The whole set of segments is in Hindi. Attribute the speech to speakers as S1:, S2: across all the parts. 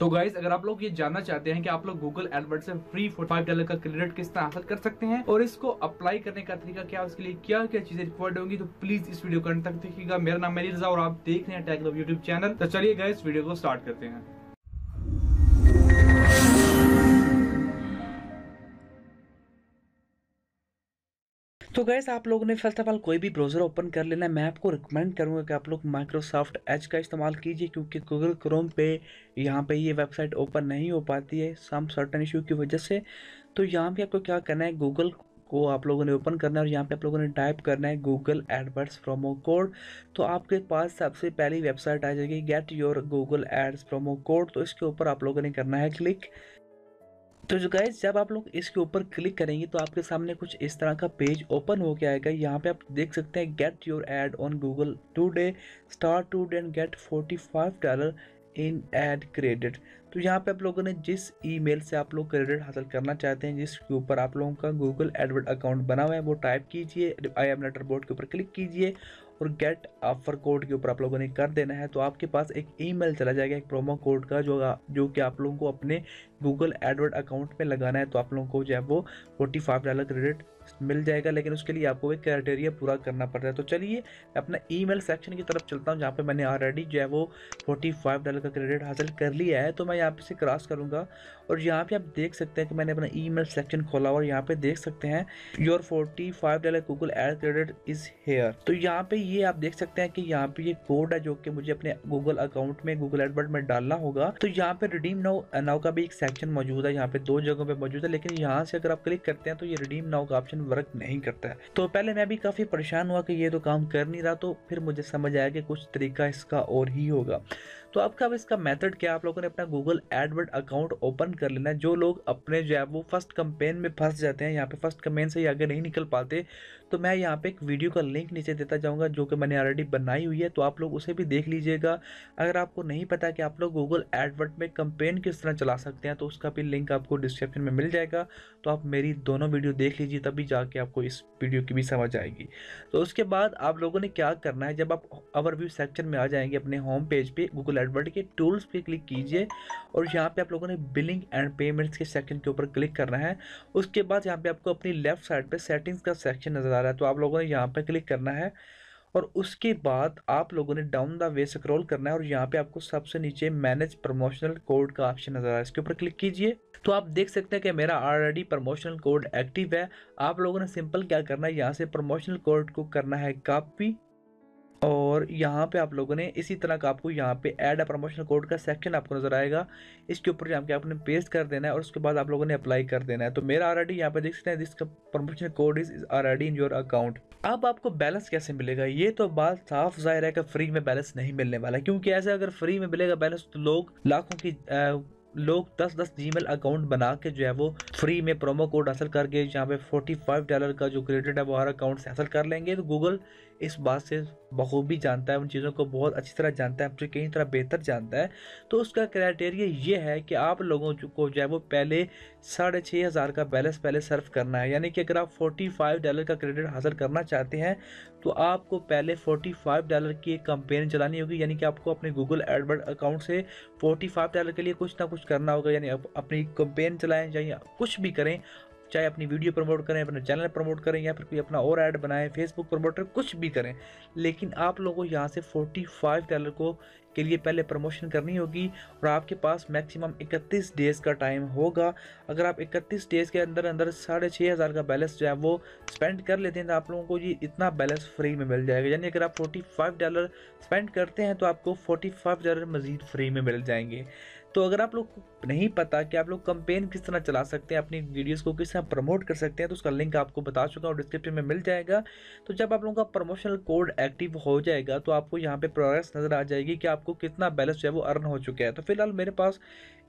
S1: तो गाइस, अगर आप लोग ये जानना चाहते हैं कि आप लोग गूगल एडवर्ड से फ्री $45 का क्रेडिट किस तरह हासिल कर सकते हैं और इसको अप्लाई करने का तरीका क्या, उसके लिए क्या क्या चीजें रिक्वायर्ड होंगी, तो प्लीज इस वीडियो को अंत तक देखिएगा। मेरा नाम है रजा और आप देख रहे हैं टेक लव यूट्यूब चैनल। तो चलिए गाइस, वीडियो को स्टार्ट करते हैं। तो गैस, आप लोगों ने फर्स्ट ऑफ ऑल कोई भी ब्राउज़र ओपन कर लेना है। मैं आपको रिकमेंड करूंगा कि आप लोग माइक्रोसॉफ्ट एज का इस्तेमाल कीजिए, क्योंकि गूगल क्रोम पे यहाँ पे ये वेबसाइट ओपन नहीं हो पाती है सम सर्टेन इशू की वजह से। तो यहाँ पे आपको क्या करना है, गूगल को आप लोगों ने ओपन करना है और यहाँ पे आप लोगों ने टाइप करना है गूगल एडवर्ड्स प्रोमो कोड। तो आपके पास सबसे पहली वेबसाइट आ जाएगी get your Google ads promo code. तो इसके ऊपर आप लोगों ने करना है क्लिक। तो जो गाइस, जब आप लोग इसके ऊपर क्लिक करेंगे तो आपके सामने कुछ इस तरह का पेज ओपन हो के आएगा। यहाँ पे आप देख सकते हैं get your ad on Google today, start today and get $45 in ad credit. तो यहाँ पे आप लोगों ने जिस ईमेल से आप लोग क्रेडिट हासिल करना चाहते हैं, जिसके ऊपर आप लोगों का गूगल एडवर्ड अकाउंट बना हुआ है, वो टाइप कीजिए, आई एम लेटर बोर्ड के ऊपर क्लिक कीजिए और गेट ऑफर कोड के ऊपर आप लोगों ने कर देना है। तो आपके पास एक ईमेल चला जाएगा एक प्रोमो कोड का, जो कि आप लोगों को अपने गूगल एडवर्ड अकाउंट में लगाना है। तो आप लोगों को जो है वो $45 क्रेडिट मिल जाएगा, लेकिन उसके लिए आपको एक क्राइटेरिया पूरा करना पड़ रहा है। तो चलिए अपना ईमेल सेक्शन की तरफ चलता हूँ, जहाँ पे मैंने ऑलरेडी जो है वो $45 का क्रेडिट हासिल कर लिया है। तो मैं यहाँ पे से क्रॉस करूँगा और यहाँ पे आप देख सकते हैं कि मैंने अपना ईमेल सेक्शन खोला और यहाँ पे देख सकते हैं your $45 Google ad credit is here. तो यहाँ पे ये आप देख सकते हैं कि यहाँ पे ये कोड है जो कि मुझे अपने गूगल अकाउंट में गूगल एडवर्ड में डालना होगा। तो यहाँ पे रिडीम नाउ का भी एक सेक्शन मौजूद है, यहाँ पे 2 जगहों पे मौजूद है, लेकिन यहाँ से अगर आप क्लिक करते हैं तो ये रिडीम नाउ का ऑप्शन वर्क नहीं करता है। तो पहले मैं भी काफी परेशान हुआ कि ये तो काम कर नहीं रहा, तो फिर मुझे समझ आया कि कुछ तरीका इसका और ही होगा। तो अब इसका मेथड क्या, आप लोगों ने अपना गूगल एडवर्ड अकाउंट ओपन कर लेना है। जो लोग अपने जो है वो फर्स्ट कैंपेन में फंस जाते हैं, यहाँ पे फर्स्ट कैंपेन से ही आगे नहीं निकल पाते, तो मैं यहाँ पे एक वीडियो का लिंक नीचे देता जाऊंगा जो कि मैंने ऑलरेडी बनाई हुई है। तो आप लोग उसे भी देख लीजिएगा। अगर आपको नहीं पता कि आप लोग गूगल एडवर्ड में कैंपेन किस तरह चला सकते हैं, तो उसका भी लिंक आपको डिस्क्रिप्शन में मिल जाएगा। तो आप मेरी दोनों वीडियो देख लीजिए, तभी जाके आपको इस वीडियो की भी समझ आएगी। तो उसके बाद आप लोगों ने क्या करना है, जब आप ओवरव्यू सेक्शन में आ जाएंगे अपने होम पेज पे, गूगल एडवर्ड के टूल्स पे क्लिक कीजिए और यहाँ पे आप लोगों ने बिलिंग एंड पेमेंट्स के सेक्शन के ऊपर क्लिक करना है। उसके बाद यहाँ पे आपको अपनी लेफ्ट साइड पे सेटिंग्स का सेक्शन नजर आ रहा है, तो आप लोगों ने यहाँ पे क्लिक करना है और उसके बाद आप लोगों ने डाउन द वे स्क्रॉल करना है और यहाँ पे आपको सबसे नीचे मैनेज प्रमोशनल कोड का ऑप्शन नजर आ रहा है, इसके ऊपर क्लिक कीजिए। तो आप देख सकते हैं कि मेरा ऑलरेडी प्रमोशनल कोड एक्टिव है। आप लोगों ने सिंपल क्या करना है, यहाँ से प्रमोशनल कोड को करना है कॉपी और यहाँ पे आप लोगों ने इसी तरह का आपको यहाँ पे ऐड अ प्रमोशनल कोड का सेक्शन आपको नजर आएगा, इसके ऊपर यहाँ पे आपने पेस्ट कर देना है और उसके बाद आप लोगों ने अप्लाई कर देना है। तो मेरा ऑलरेडी यहाँ पे देख सकते हैं this promotional code is already in your account. अब आपको बैलेंस कैसे मिलेगा, ये तो बात साफ जाहिर है कि फ्री में बैलेंस नहीं मिलने वाला, क्योंकि ऐसे अगर फ्री में मिलेगा बैलेंस तो लोग लाखों की लोग 10-10 जीमेल अकाउंट बना के जो है वो फ्री में प्रोमो कोड हासिल करके यहाँ पे $45 का जो क्रेडिट है वो हर अकाउंट से हासिल कर लेंगे। तो गूगल इस बात से बखूबी जानता है, उन चीज़ों को बहुत अच्छी तरह जानता है, हमसे कई तरह बेहतर जानता है। तो उसका क्राइटेरिया ये है कि आप लोगों को जो है वो पहले 6,500 का बैलेंस पहले सर्व करना है। यानी कि अगर आप $45 का क्रेडिट हासिल करना चाहते हैं तो आपको पहले $45 की एक कैंपेन चलानी होगी, यानी कि आपको अपने गूगल एडवर्ड अकाउंट से $45 के लिए कुछ ना कुछ करना होगा। यानी अपनी कैंपेन चलाएं, चाहे कुछ भी करें, चाहे अपनी वीडियो प्रमोट करें, अपने चैनल प्रमोट करें या फिर कोई अपना और ऐड बनाएं, फेसबुक प्रमोट करें, कुछ भी करें, लेकिन आप लोगों को यहाँ से $45 को के लिए पहले प्रमोशन करनी होगी और आपके पास मैक्सिमम 31 डेज़ का टाइम होगा। अगर आप 31 डेज़ के अंदर अंदर 6,500 का बैलेंस जो है वो स्पेंड कर लेते हैं तो आप लोगों को ये इतना बैलेंस फ्री में मिल जाएगा। यानी अगर आप $45 स्पेंड करते हैं तो आपको $45 मज़ीद फ्री में मिल जाएंगे। तो अगर आप लोग को नहीं पता कि आप लोग कैंपेन किस तरह चला सकते हैं, अपनी वीडियोस को किस तरह प्रमोट कर सकते हैं, तो उसका लिंक आपको बता चुका हूँ, डिस्क्रिप्शन में मिल जाएगा। तो जब आप लोगों का प्रमोशनल कोड एक्टिव हो जाएगा तो आपको यहाँ पे प्रोग्रेस नज़र आ जाएगी कि आपको कितना बैलेंस जो है वो अर्न हो चुका है। तो फिलहाल मेरे पास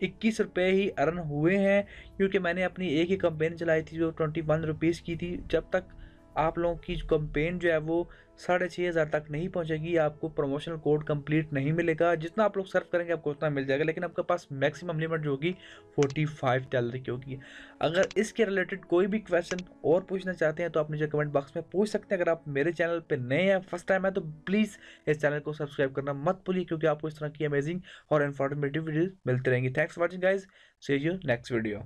S1: 21 रुपये ही अर्न हुए हैं, क्योंकि मैंने अपनी एक ही कैंपेन चलाई थी जो 21 रुपीज़ की थी। जब तक आप लोगों की कैंपेन जो है वो 6,500 तक नहीं पहुंचेगी, आपको प्रमोशनल कोड कंप्लीट नहीं मिलेगा। जितना आप लोग सर्व करेंगे आपको उतना मिल जाएगा, लेकिन आपके पास मैक्सिमम लिमिट जो होगी 45 की होगी। अगर इसके रिलेटेड कोई भी क्वेश्चन और पूछना चाहते हैं तो आप मुझे कमेंट बॉक्स में पूछ सकते हैं। अगर आप मेरे चैनल पे नए हैं, फर्स्ट टाइम है, तो प्लीज़ इस चैनल को सब्सक्राइब करना मत भूलिए, क्योंकि आपको इस तरह की अमेजिंग और इन्फॉर्मेटिव वीडियो मिलती रहेंगी। Thanks for watching guys, see you next video.